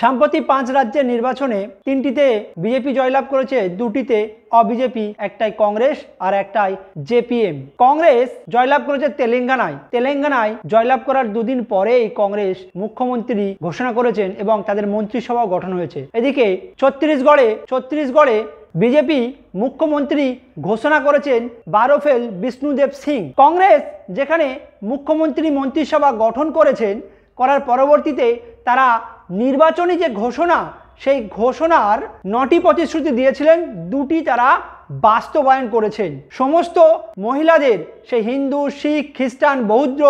সম্প্রতি 5 রাজ্যের নির্বাচনে 3টিতে বিজেপি জয়লাভ করেছে, 2টিতে অবিজেপি, একটাই কংগ্রেস আর একটাই জেপিএম। কংগ্রেস জয়লাভ করেছে তেলেঙ্গানায় জয়লাভ করার দুদিন পরেই কংগ্রেস মুখ্যমন্ত্রী ঘোষণা করেছেন এবং তাদের মন্ত্রিসভা গঠন হয়েছে। এদিকে ছত্তিশগড়ে বিজেপি মুখ্যমন্ত্রী ঘোষণা করেছেন বারোফেল বিষ্ণুদেব সিং। কংগ্রেস যেখানে মুখ্যমন্ত্রী মন্ত্রিসভা গঠন করার পরবর্তীতে তারা নির্বাচনী যে ঘোষণা, সেই ঘোষণার 9টি প্রতিশ্রুতি দিয়েছিলেন, 2টি তারা বাস্তবায়ন করেছেন। সমস্ত মহিলাদের, সেই হিন্দু, শিখ, খ্রিস্টান, বৌদ্ধ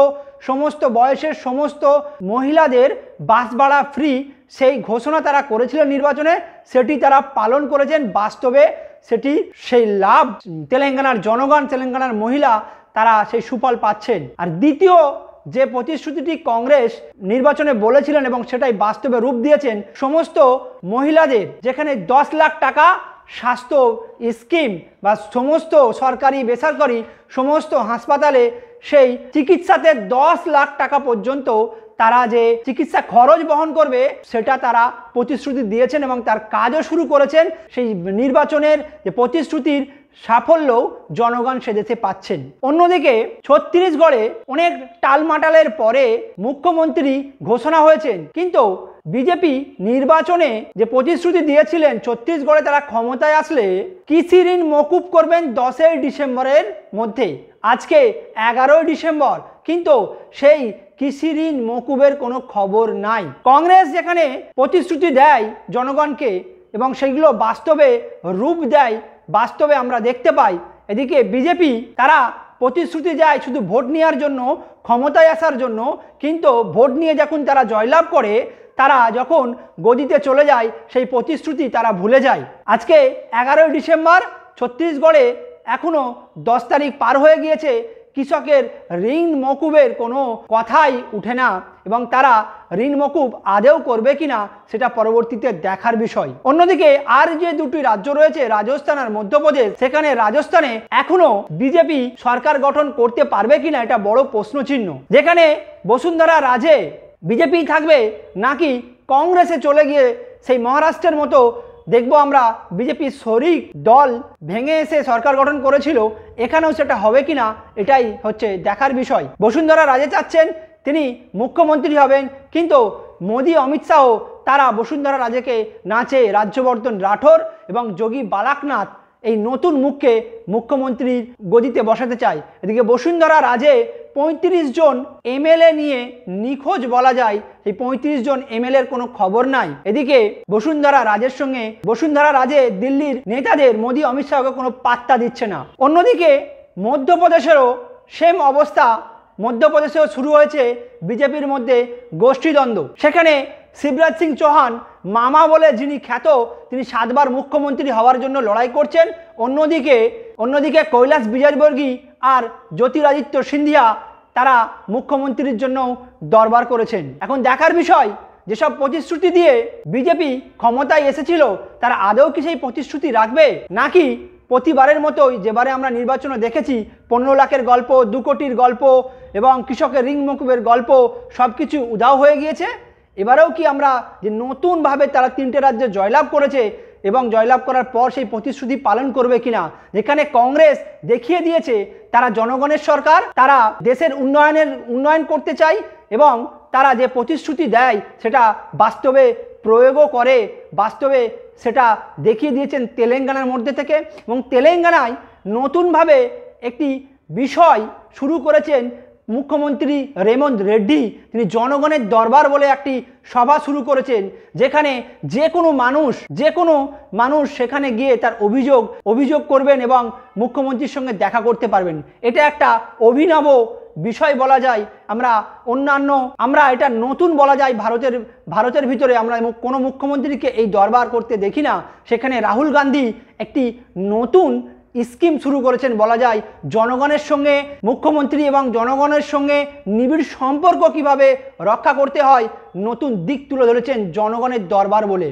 সমস্ত বয়সের সমস্ত মহিলাদের বাস ভাড়া ফ্রি, সেই ঘোষণা তারা করেছিলেন নির্বাচনে, সেটি তারা পালন করেছেন। বাস্তবে সেই লাভ তেলেঙ্গানার জনগণ, তেলেঙ্গানার মহিলা তারা সেই সুফল পাচ্ছেন। আর দ্বিতীয় যে প্রতিশ্রুতিটি কংগ্রেস নির্বাচনে বলেছিলেন এবং সেটাই বাস্তবে রূপ দিয়েছেন, সমস্ত মহিলাদের যেখানে 10 লাখ টাকা স্বাস্থ্য স্কিম বা সমস্ত সরকারি বেসরকারি সমস্ত হাসপাতালে সেই চিকিৎসাতে 10 লাখ টাকা পর্যন্ত তারা যে চিকিৎসা খরচ বহন করবে, সেটা তারা প্রতিশ্রুতি দিয়েছেন এবং তার কাজও শুরু করেছেন। সেই নির্বাচনের যে প্রতিশ্রুতির সাফল্য জনগণ সেদেশে পাচ্ছেন। অন্যদিকে ছত্তিশগড়ে অনেক টালমাটালের পরে মুখ্যমন্ত্রী ঘোষণা হয়েছেন, কিন্তু বিজেপি নির্বাচনে যে প্রতিশ্রুতি দিয়েছিলেন, ছত্তিশগড়ে তারা ক্ষমতায় আসলে কৃষি ঋণ মকুব করবেন 10ই ডিসেম্বরের মধ্যে। আজকে 11ই ডিসেম্বর, কিন্তু সেই কৃষি ঋণ মকুবের কোনো খবর নাই। কংগ্রেস যেখানে প্রতিশ্রুতি দেয় জনগণকে এবং সেগুলো বাস্তবে রূপ দেয়, বাস্তবে আমরা দেখতে পাই। এদিকে বিজেপি তারা প্রতিশ্রুতি দেয় শুধু ভোট নেওয়ার জন্য, ক্ষমতায় আসার জন্য, কিন্তু ভোট নিয়ে যখন তারা জয়লাভ করে, তারা যখন গদিতে চলে যায়, সেই প্রতিশ্রুতি তারা ভুলে যায়। আজকে 11ই ডিসেম্বর, ছত্তিশগড়ে এখনো 10 তারিখ পার হয়ে গিয়েছে, কৃষকের ঋণ মকুবের কোনো কথাই উঠে না এবং তারা ঋণ মকুব আদেও করবে কিনা সেটা পরবর্তীতে দেখার বিষয়। অন্যদিকে আর যে 2টি রাজ্য রয়েছে, রাজস্থান আর মধ্যপ্রদেশ, সেখানে রাজস্থানে এখনো বিজেপি সরকার গঠন করতে পারবে কিনা এটা বড় প্রশ্নচিহ্ন। যেখানে বসুন্ধরা রাজে বিজেপি থাকবে নাকি কংগ্রেসে চলে গিয়ে সেই মহারাষ্ট্রের মতো দেখবো আমরা বিজেপির শরিক দল ভেঙে এসে সরকার গঠন করেছিল, এখানেও সেটা হবে কিনা এটাই হচ্ছে দেখার বিষয়। বসুন্ধরা রাজে চাচ্ছেন তিনি মুখ্যমন্ত্রী হবেন, কিন্তু মোদি, অমিত শাহ তারা বসুন্ধরা রাজেকে না চেয়ে রাজ্যবর্ধন রাঠোর এবং যোগী বালাকনাথ এই নতুন মুখকে মুখ্যমন্ত্রীর গদিতে বসাতে চায়। এদিকে বসুন্ধরা রাজে 35 জন এমএলএ নিয়ে নিখোঁজ বলা যায়, এই 35 জন এমএলএর কোনো খবর নাই। এদিকে বসুন্ধরা রাজে দিল্লির নেতাদের মোদি, অমিত শাহকে কোনো পাত্তা দিচ্ছে না। অন্যদিকে মধ্যপ্রদেশেরও সেম অবস্থা, মধ্যপ্রদেশেও শুরু হয়েছে বিজেপির মধ্যে গোষ্ঠীদ্বন্দ্ব। সেখানে শিবরাজ সিং চৌহান মামা বলে যিনি খ্যাত, তিনি 7 বার মুখ্যমন্ত্রী হওয়ার জন্য লড়াই করছেন। অন্যদিকে কৈলাস বিজয়বর্গী আর জ্যোতিরাদিত্য সিন্ধিয়া তারা মুখ্যমন্ত্রীর জন্য দরবার করেছেন। এখন দেখার বিষয়, যেসব প্রতিশ্রুতি দিয়ে বিজেপি ক্ষমতায় এসেছিল, তারা আদৌ কি সেই প্রতিশ্রুতি রাখবে, নাকি প্রতিবারের মতোই যেবারে আমরা নির্বাচনে দেখেছি 15 লাখের গল্প, 2 কোটির গল্প এবং কৃষকের ঋণ মকুবের গল্প সব কিছু উধাও হয়ে গিয়েছে। এবারেও কি আমরা যে নতুনভাবে তারা 3টে রাজ্যে জয়লাভ করেছে এবং জয়লাভ করার পর সেই প্রতিশ্রুতি পালন করবে কিনা? যেখানে কংগ্রেস দেখিয়ে দিয়েছে তারা জনগণের সরকার, তারা দেশের উন্নয়ন করতে চায় এবং তারা যে প্রতিশ্রুতি দেয় সেটা বাস্তবে প্রয়োগও করে, বাস্তবে সেটা দেখিয়ে দিয়েছেন তেলেঙ্গানার মধ্যে থেকে। এবং তেলেঙ্গানায় নতুনভাবে একটি বিষয় শুরু করেছেন মুখ্যমন্ত্রী রেমন্থ রেড্ডি। তিনি জনগণের দরবার বলে একটি সভা শুরু করেছেন, যেখানে যে কোনো মানুষ সেখানে গিয়ে তার অভিযোগ করবেন এবং মুখ্যমন্ত্রীর সঙ্গে দেখা করতে পারবেন। এটা একটা অভিনব বিষয় বলা যায়। আমরা এটা নতুন বলা যায়। ভারতের ভিতরে আমরা কোনো মুখ্যমন্ত্রীকে এই দরবার করতে দেখি না। সেখানে রাহুল গান্ধী একটি নতুন স্কিম শুরু করেছেন বলা যায়। জনগণের সঙ্গে মুখ্যমন্ত্রী এবং জনগণের সঙ্গে নিবিড় সম্পর্ক কিভাবে রক্ষা করতে হয়, নতুন দিক তুলে ধরেছেন জনগণের দরবার বলে।